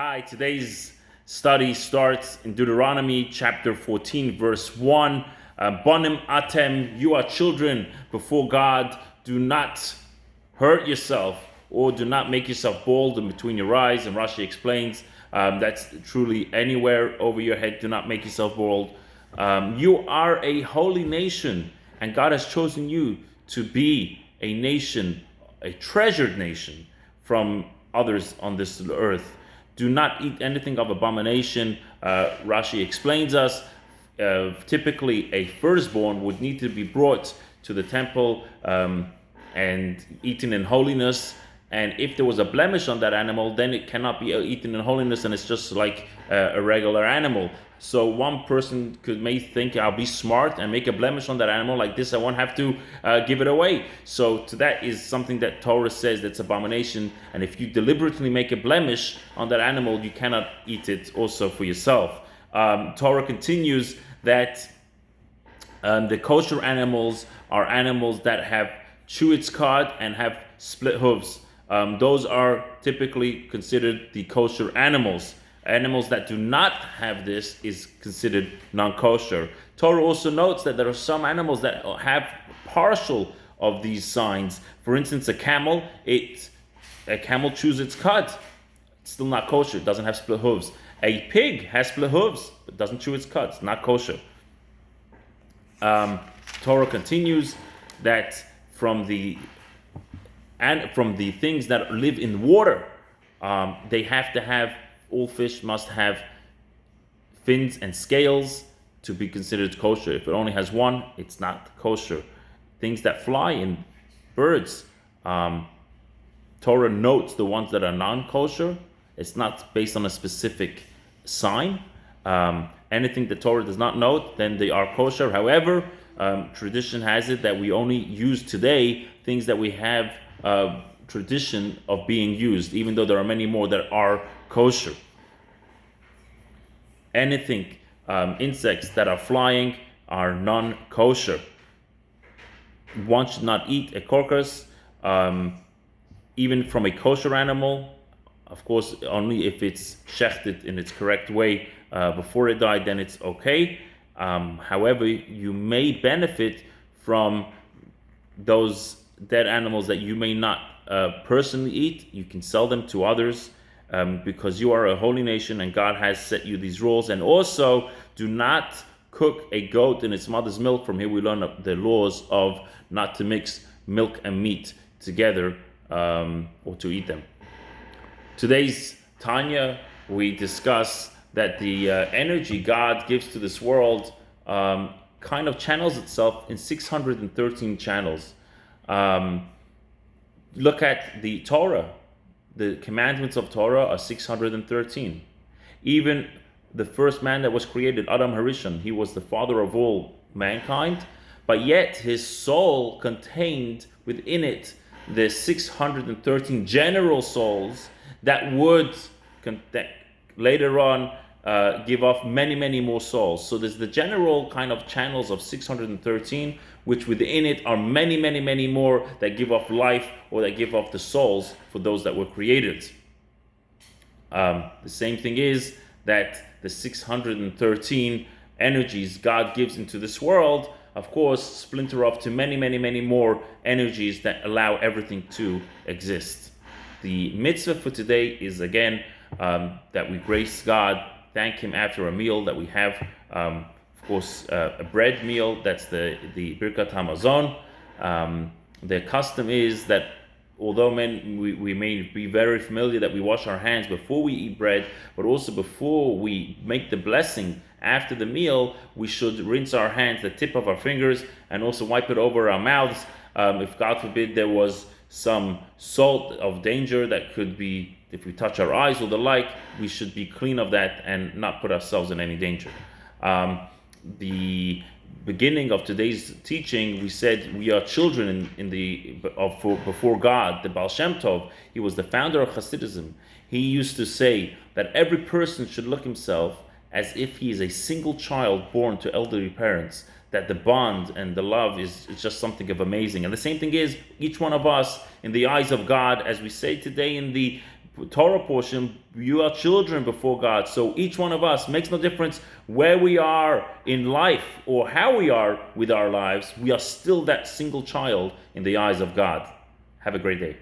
Hi, today's study starts in Deuteronomy chapter 14, verse 1. Bonim atem, you are children before God. Do not hurt yourself or do not make yourself bald in between your eyes. And Rashi explains that's truly anywhere over your head. Do not make yourself bald. You are a holy nation, and God has chosen you to be a nation, a treasured nation from others on this earth. Do not eat anything of abomination. Rashi explains us, typically a firstborn would need to be brought to the temple and eaten in holiness. And if there was a blemish on that animal, then it cannot be eaten in holiness, and it's just like a regular animal. So one person may think, I'll be smart and make a blemish on that animal like this, I won't have to give it away. So to that is something that Torah says that's abomination, and if you deliberately make a blemish on that animal, you cannot eat it also for yourself. Torah continues that the kosher animals are animals that have chewed cud and have split hooves. Those are typically considered the kosher animals. Animals that do not have this is considered non-kosher. Torah also notes that there are some animals that have partial of these signs. For instance, a camel chews its cud. It's still not kosher. It doesn't have split hooves. A pig has split hooves, but doesn't chew its cud. It's not kosher. Torah continues that from the things that live in water, they have to have, all fish must have fins and scales to be considered kosher. If it only has one, it's not kosher. Things that fly in birds, Torah notes the ones that are non-kosher. It's not based on a specific sign. Anything that Torah does not note, then they are kosher. However, tradition has it that we only use today things that we have tradition of being used, even though there are many more that are kosher. Anything, insects that are flying are non-kosher. One should not eat a carcass, even from a kosher animal. Of course, only if it's shechted in its correct way before it died, then it's okay. However, you may benefit from those dead animals that you may not personally eat. You can sell them to others because you are a holy nation and God has set you these rules. And also, do not cook a goat in its mother's milk. From here we learn the laws of not to mix milk and meat together or to eat them. Today's Tanya, we discuss that the energy God gives to this world kind of channels itself in 613 channels. Look at the Torah. The commandments of Torah are 613. Even the first man that was created, Adam Harishon, he was the father of all mankind, but yet his soul contained within it the 613 general souls that would later on give off many, many more souls. So there's the general kind of channels of 613, which within it are many, many, many more that give off life or that give off the souls for those that were created. The same thing is that the 613 energies God gives into this world, of course, splinter off to many, many, many more energies that allow everything to exist. The mitzvah for today is, again, that we grace God, thank Him after a meal, that we have, of course, a bread meal. That's the Birkat Hamazon. The custom is that although we may be very familiar that we wash our hands before we eat bread, but also before we make the blessing after the meal, we should rinse our hands, the tip of our fingers, and also wipe it over our mouths. If God forbid there was some salt of danger that could be, if we touch our eyes or the like, we should be clean of that and not put ourselves in any danger. The beginning of today's teaching, we said we are children before God. The Baal Shem Tov, he was the founder of Hasidism. He used to say that every person should look himself as if he is a single child born to elderly parents, that the bond and the love is just something of amazing. And the same thing is, each one of us, in the eyes of God, as we say today in the Torah portion, you are children before God. So each one of us, makes no difference where we are in life or how we are with our lives, we are still that single child in the eyes of God. Have a great day.